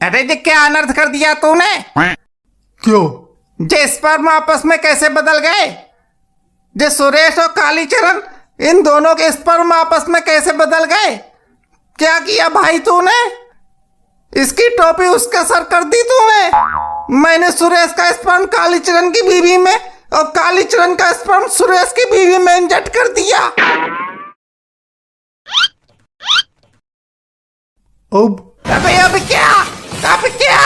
अरे जी क्या अनर्थ कर दिया तूने। क्यों? जे स्पर्म आपस में कैसे बदल गए? जे सुरेश और कालीचरण इन दोनों के स्पर्म आपस में कैसे बदल गए? क्या किया भाई तूने? इसकी टोपी उसके सर कर दी तूने। मैंने सुरेश का स्पर्म कालीचरण की बीवी में और कालीचरण का स्पर्म सुरेश की बीवी में इंजेक्ट कर दिया। अब क्या? अब क्या?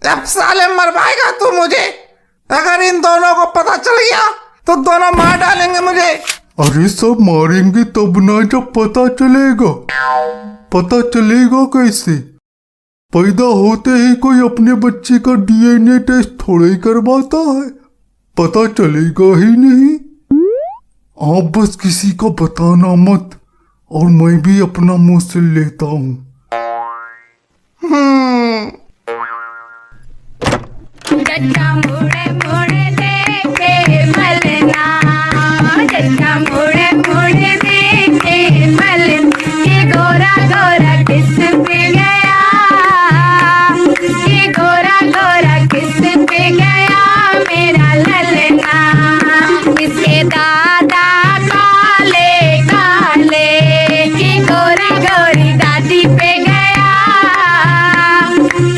अब साले मरवाएगा तू मुझे। अगर इन दोनों को पता चल गया तो दोनों मार डालेंगे मुझे। अरे सब मारेंगे तब ना जब पता चलेगा। पता चलेगा कैसे? पैदा होते ही कोई अपने बच्चे का डीएनए टेस्ट थोड़ा ही करवाता है। पता चलेगा ही नहीं। आप बस किसी को बताना मत और मैं भी अपना मुंह से लेता हूँ। जट्टा मुड़े मुड़े देखे मलना, जट्टा मुड़े मुड़े देखे मलना, ये गोरा गोरा किस पे गया, ये गोरा गोरा किस पे गया मेरा ललना। इसके दादा काले काले, ये गोरी गोरी दादी पे गया,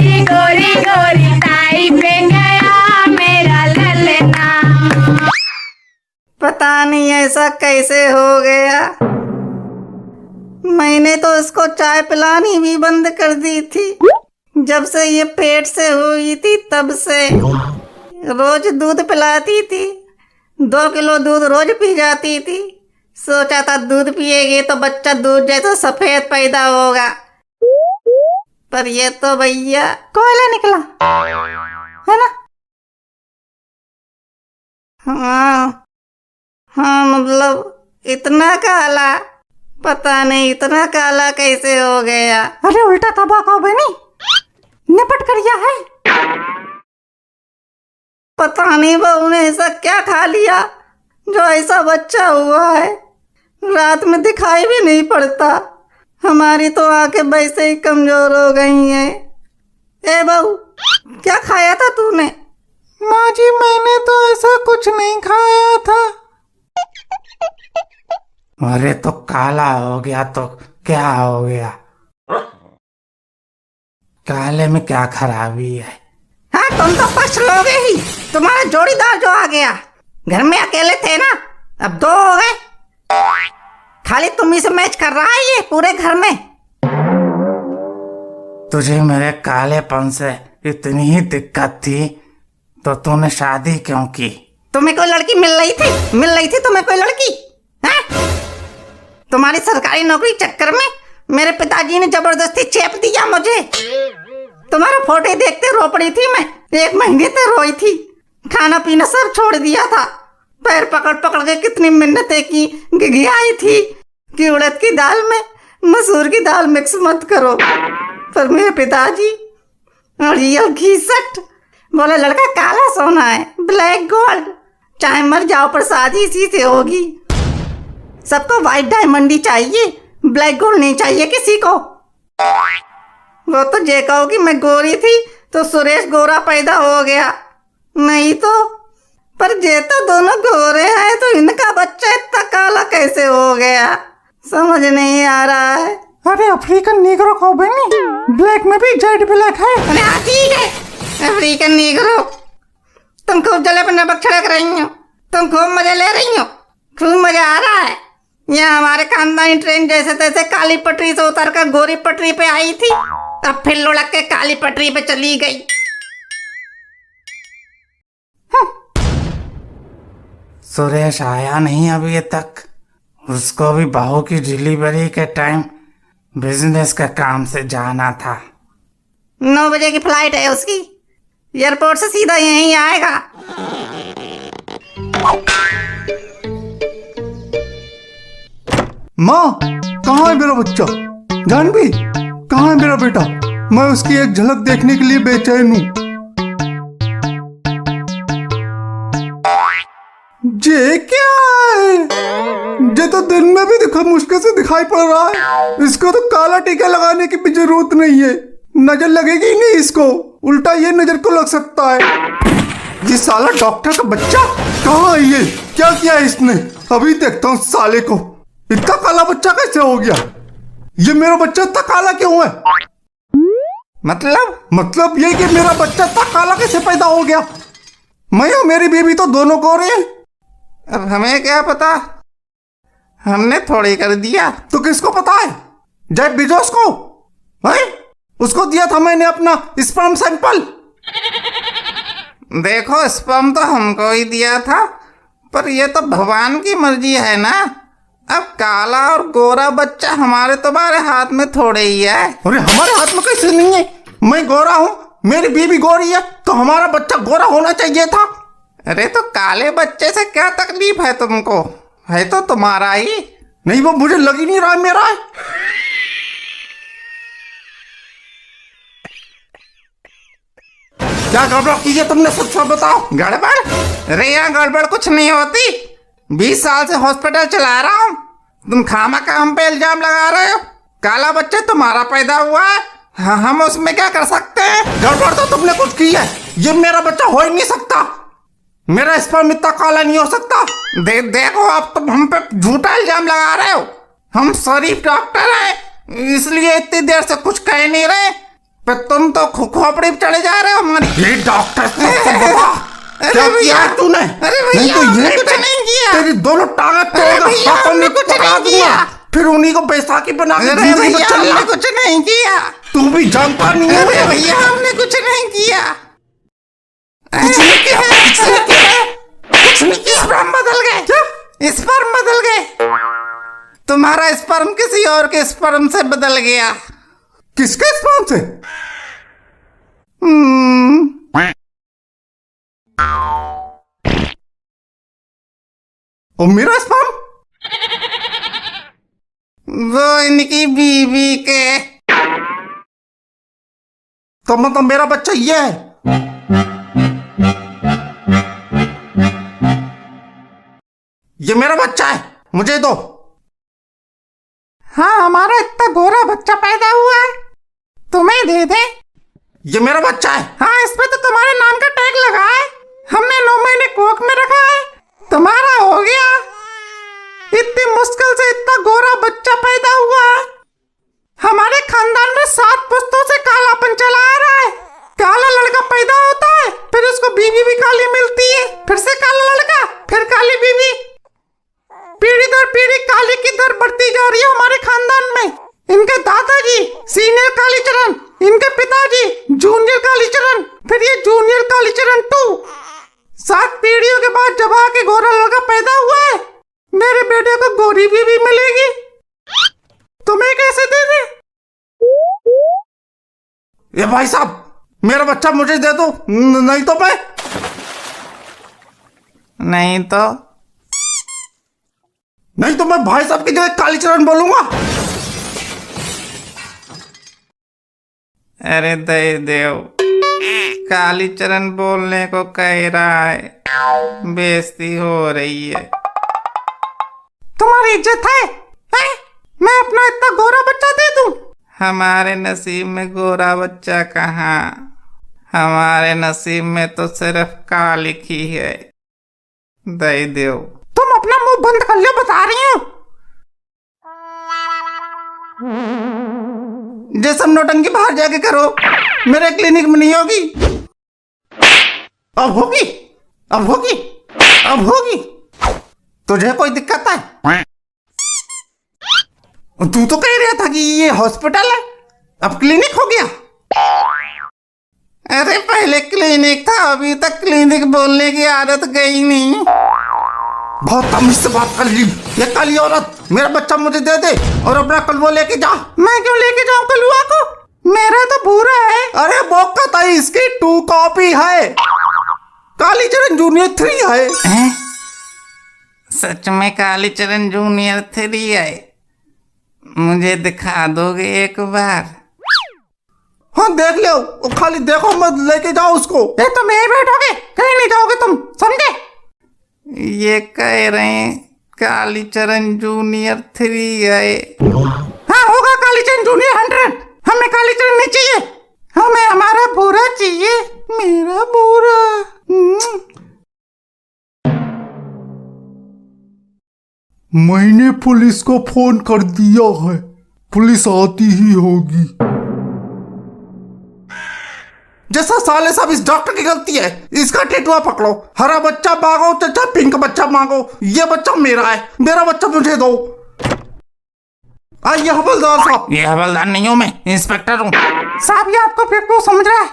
ये गोरी गोरी ताई पे गया मेरा ललना। पता नहीं ऐसा कैसे हो गया। मैंने तो इसको चाय पिलानी भी बंद कर दी थी जब से ये पेट से हुई थी। तब से रोज दूध पिलाती थी, 2 किलो दूध रोज पी जाती थी। सोचा था दूध पिएगी तो बच्चा दूध जैसा सफेद पैदा होगा, पर ये तो भैया कोयला निकला है ना। हाँ मतलब इतना काला, पता नहीं इतना काला कैसे हो गया। अरे उल्टा तबाका बनी निपट कर गया है। पता नहीं बहू ने ऐसा क्या खा लिया जो ऐसा बच्चा हुआ है। रात में दिखाई भी नहीं पड़ता। हमारी तो आंखें वैसे ही कमजोर हो गई हैं। ए बहू क्या खाया था तूने? माँ जी मैंने तो ऐसा कुछ नहीं खाया था। अरे तो काला हो गया तो क्या हो गया? काले में क्या खराबी है? हाँ तुम तो फर्स्ट लोगे ही। तुम्हारा जोड़ीदार जो आ गया, घर में अकेले थे ना, अब 2 हो गए। खाली तुम ही से मैच कर रहा है ये पूरे घर में। तुझे मेरे कालेपन से इतनी ही दिक्कत थी तो तूने शादी क्यों की? तुम्हें कोई लड़की मिल रही थी तुम्हें कोई लड़की? हैं? तुम्हारी सरकारी नौकरी चक्कर में मेरे पिताजी ने जबरदस्ती चेप दिया मुझे। तुम्हारा फोटो देखते रो पड़ी थी मैं। 1 महीने तक रोई थी, खाना पीना सब छोड़ दिया था। पैर पकड़ पकड़ के कितनी मिन्नतें की, घिघियाई थी कि उड़द की दाल में मसूर की दाल मिक्स मत करो। पर मेरे पिताजी रियल घीसट बोले लड़का काला सोना है, ब्लैक गोल्ड, चाहे मर जाओ पर शादी इसी से होगी। सबको व्हाइट डायमंड ही चाहिए, ब्लैक गोल्ड नहीं चाहिए किसी को। वो तो जे कहो कि मैं गोरी थी तो सुरेश गोरा पैदा हो गया, नहीं तो। पर जे तो दोनों गोरे हैं तो इनका बच्चा इतना काला कैसे हो गया, समझ नहीं आ रहा है। अरे अफ्रीकन नीग्रो को बनी, ब्लैक में भी जेड ब्लैक है। अरे हाँ ठीक है, अफ्रीकन नीग्रो। तुम खूब जले पर नमक छिड़क रही हो, तुम खूब मजे ले रही हो, खूब मजा आ रहा है। यहाँ हमारे खानदानी ट्रेन जैसे तैसे काली पटरी से उतर कर गोरी पटरी पे आई थी, अब फिर लुढ़क के काली पटरी पे चली गई। सुरेश आया नहीं अभी तक। उसको भी बहू की डिलीवरी के टाइम बिजनेस के काम से जाना था। 9 बजे की फ्लाइट है उसकी, एयरपोर्ट से सीधा यहीं आएगा। माँ कहाँ है मेरा बच्चा? जानवी कहाँ है मेरा बेटा? मैं उसकी एक झलक देखने के लिए बेचैन हूँ। जे क्या है? जे तो दिन में भी मुश्किल से दिखाई पड़ रहा है। इसको तो काला टीका लगाने की भी जरूरत नहीं है। नजर लगेगी नहीं इसको, उल्टा ये नजर को लग सकता है। ये साला डॉक्टर का बच्चा कहाँ है? ये क्या किया है इसने? अभी देखता हूँ साले को। इतना काला बच्चा कैसे हो गया? ये मेरा बच्चा इतना काला क्यों है? मतलब ये कि मेरा बच्चा इतना काला कैसे पैदा हो गया? मैं और मेरी बीवी तो दोनों गोरे हैं। अब हमें क्या पता, हमने थोड़ी कर दिया। तो किसको पता है? जेफ बेजोस को है? उसको दिया था मैंने अपना स्पर्म सैंपल। देखो स्पर्म तो हमको ही दिया था, पर ये तो भगवान की मर्जी है ना। अब काला और गोरा बच्चा हमारे तुम्हारे हाथ में थोड़े ही है। अरे हमारे हाथ में कैसे नहीं है? मैं गोरा हूँ, मेरी बीवी गोरी है, तो हमारा बच्चा गोरा होना चाहिए था। अरे तो काले बच्चे से क्या तकलीफ है तुमको? है तो तुम्हारा ही। नहीं, वो मुझे लग ही नहीं रहा है मेरा है। क्या गड़बड़ की है तुमने? सच सच बताओ। गड़बड़? अरे यहाँ गड़बड़ कुछ नहीं होती। 20 साल से हॉस्पिटल चला रहा हूँ, तुम खामखा हम पे इल्जाम लगा रहे हो। काला बच्चा तुम्हारा पैदा हुआ है, हाँ, हम उसमें क्या कर सकते हैं? गड़बड़ तो तुमने कुछ की है। ये मेरा बच्चा हो ही नहीं सकता। मेरा स्पर्म इतना काला नहीं हो सकता। देखो अब तुम हम पे झूठा इल्जाम लगा रहे हो। हम शरीफ डॉक्टर हैं, इसलिए इतनी देर से कुछ कह नहीं रहे, पर तुम तो खोपड़ी पे चले जा रहे हो हमारी। ये डॉक्टर क्या किया है तूने? अरे भैया तो हमने ये कुछ नहीं किया। तेरी दोनों टांगें भैया, हमने कुछ नहीं किया। फिर उन्हीं को बैसाखी बना के अरे जिंदगी में भैया चलना। हमने कुछ नहीं किया। तू भी जानता नहीं है। अरे भैया हमने कुछ नहीं किया। कुछ नहीं किया, कुछ नहीं किया। कुछ नहीं किया। स्पर्म बदल गए। क्या? स्पर्म बदल गए। तुम्हारा स्पर्म किसी और के स्पर्म से बदल गया। किसके स्पर्म से? और मेरा स्पर्म? वो इनकी बीवी के। तो मतलब मेरा बच्चा ये है? ये मेरा बच्चा है, मुझे दो। हाँ हमारा इतना गोरा बच्चा पैदा हुआ है, तुम्हें दे दे। ये मेरा बच्चा है। हाँ इस पे तो तुम्हारे नाम का टैग लगा है, हमने 9 महीने कोख में रखा है, तुम्हारा हो गया। इतनी मुश्किल से इतना गोरा बच्चा पैदा हुआ है। हमारे खानदान में 7 पुश्तों से कालापन चला आ रहा है। काला लड़का पैदा होता है, फिर उसको बीवी भी काली मिलती है, फिर से काला लड़का, फिर काली बीवी। पीढ़ी दर पीढ़ी काली की दर बढ़ती जा रही है हमारे खानदान में। इनके दादाजी सीनियर कालीचरण, इनके पिताजी जूनियर कालीचरण, फिर ये जूनियर कालीचरण 2। 7 पीढ़ियों के बाद जब आके गोरा लड़का पैदा हुआ है, मेरे बेटे को गोरी बीवी मिलेगी। तुम्हें कैसे दे दे? ये भाई साहब, मेरा बच्चा मुझे दे दो, नहीं तो मैं भाई साहब की जगह कालीचरण बोलूंगा। अरे दे देव, कालीचरण बोलने को कह रहा है, बेइज्जती हो रही है। तुम्हारी इज्जत है? मैं अपना इतना गोरा बच्चा दे दूं? हमारे नसीब में गोरा बच्चा कहाँ, हमारे नसीब में तो सिर्फ काली ही है। दे देव। तुम अपना मुंह बंद कर लो, बता रही हूँ। ये सब नौटंकी बाहर जाके करो, मेरे क्लिनिक में नहीं होगी। अब होगी, अब होगी, अब होगी। तुझे कोई दिक्कत है? तू तो कह रहा था कि ये हॉस्पिटल है, अब क्लिनिक हो गया। अरे पहले क्लिनिक था, अभी तक क्लिनिक बोलने की आदत गई नहीं। बहुत तमीज से बात कर ली। ये काली औरत, मेरा बच्चा मुझे दे दे और अपना कलवा लेके जा। मैं क्यों लेके जाऊं कलुआ को? मेरा तो भूरा है। अरे बोका था, इसकी 2 कॉपी है, कालीचरण जूनियर 3 है। सच में कालीचरण जूनियर 3 है? मुझे दिखा दोगे एक बार? हाँ देख लो, वो खाली देखो मत, लेके जाओ उसको। ये तुम यहीं बैठोगे, कहीं नहीं जाओगे तुम, समझे? ये कह रहे हैं कालीचरण जूनियर 3 है। हाँ होगा कालीचरण जूनियर 100। हमें कालीचरण नहीं चाहिए, मैंने पुलिस को फोन कर दिया है, पुलिस आती ही होगी। जैसा साले साहब इस डॉक्टर की गलती है, इसका टेटुआ पकड़ो, हरा बच्चा मांगो चाचा पिंक बच्चा मांगो, ये बच्चा मेरा है, मेरा बच्चा मुझे दो। आइए हवलदार साहब। ये हवलदार नहीं हूँ मैं, इंस्पेक्टर हूँ। साहब ये आपको बेवकूफ समझ रहा है।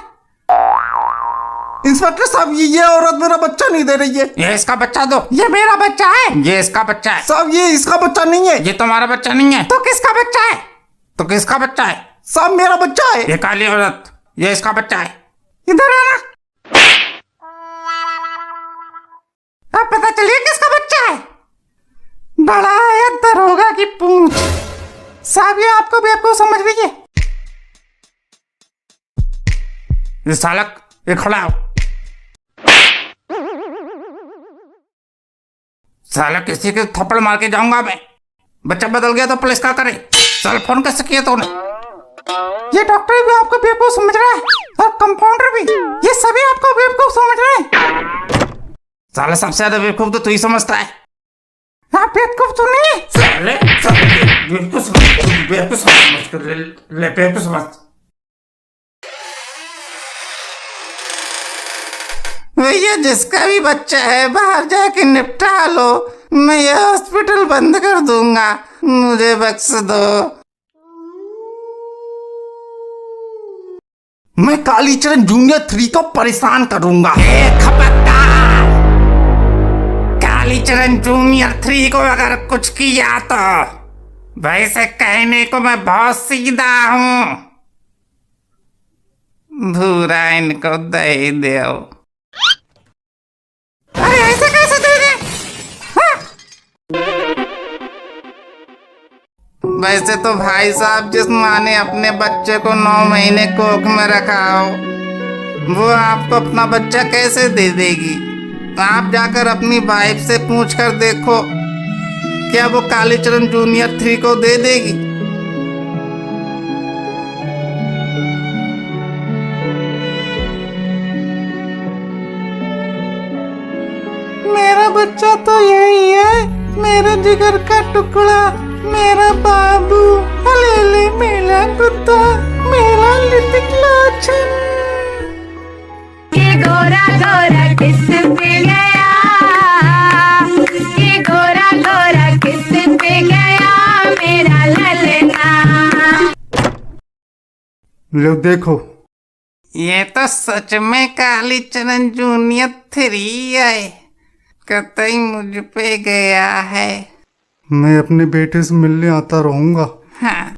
इंस्पेक्टर साहब ये औरत मेरा बच्चा नहीं दे रही है। ये इसका बच्चा दो। ये मेरा बच्चा है। ये इसका बच्चा है। साहब ये इसका बच्चा नहीं है। ये तुम्हारा बच्चा नहीं है। तो किसका बच्चा है? तो किसका बच्चा है? साहब मेरा बच्चा है। ये काली औरत, ये इसका बच्चा है। इधर आना। अब पता चलिए किसका बच्चा है। बड़ा है दरोगा की पूंछ। साहब ये आपको बेवकूफ समझ रही है। ये सालक, ये खड़ा हो। साला किसी के थप्पड़ मार के जाऊंगा मैं। बच्चा बदल गया तो पुलिस क्या करे? चल फोन कैसे किया तूने? ये डॉक्टर भी आपको बेवकूफ समझ रहा है और कंपाउंडर भी, ये सभी आपको बेवकूफ समझ रहे हैं। साला सबसे ज्यादा बेवकूफ तो तू ही समझता है। आप बेवकूफ तो नहीं है। साले बेवकूफ समझ। भैया जिसका भी बच्चा है बाहर जाके निपटा लो, मैं ये हॉस्पिटल बंद कर दूंगा, मुझे बख्श दो। मैं कालीचरण जूनियर 3 को परेशान करूंगा। खबरदार, कालीचरण जूनियर 3 को अगर कुछ किया तो वैसे कहने को मैं बहुत सीधा हूं। भूरा इनको दे दो। अरे ऐसे कैसे दे दे? वैसे तो भाई साहब जिस माँ ने अपने बच्चे को 9 महीने कोख में रखा हो, वो आपको अपना बच्चा कैसे दे देगी? आप जाकर अपनी वाइफ से पूछ कर देखो, क्या वो कालीचरण जूनियर 3 को दे देगी? मेरा बच्चा तो यही है, मेरा जिगर का टुकड़ा, मेरा बाबू। हलेले मेरा कुत्ता, मेरा लिटिल लाछन। ये गोरा गोरा किस पे गया, ये गोरा गोरा किस पे गया मेरा ललना। लो देखो, ये तो सच में कालीचरण जूनियर 3 है, कतई मुझ पे गया है। मैं अपने बेटे से मिलने आता रहूंगा। हाँ।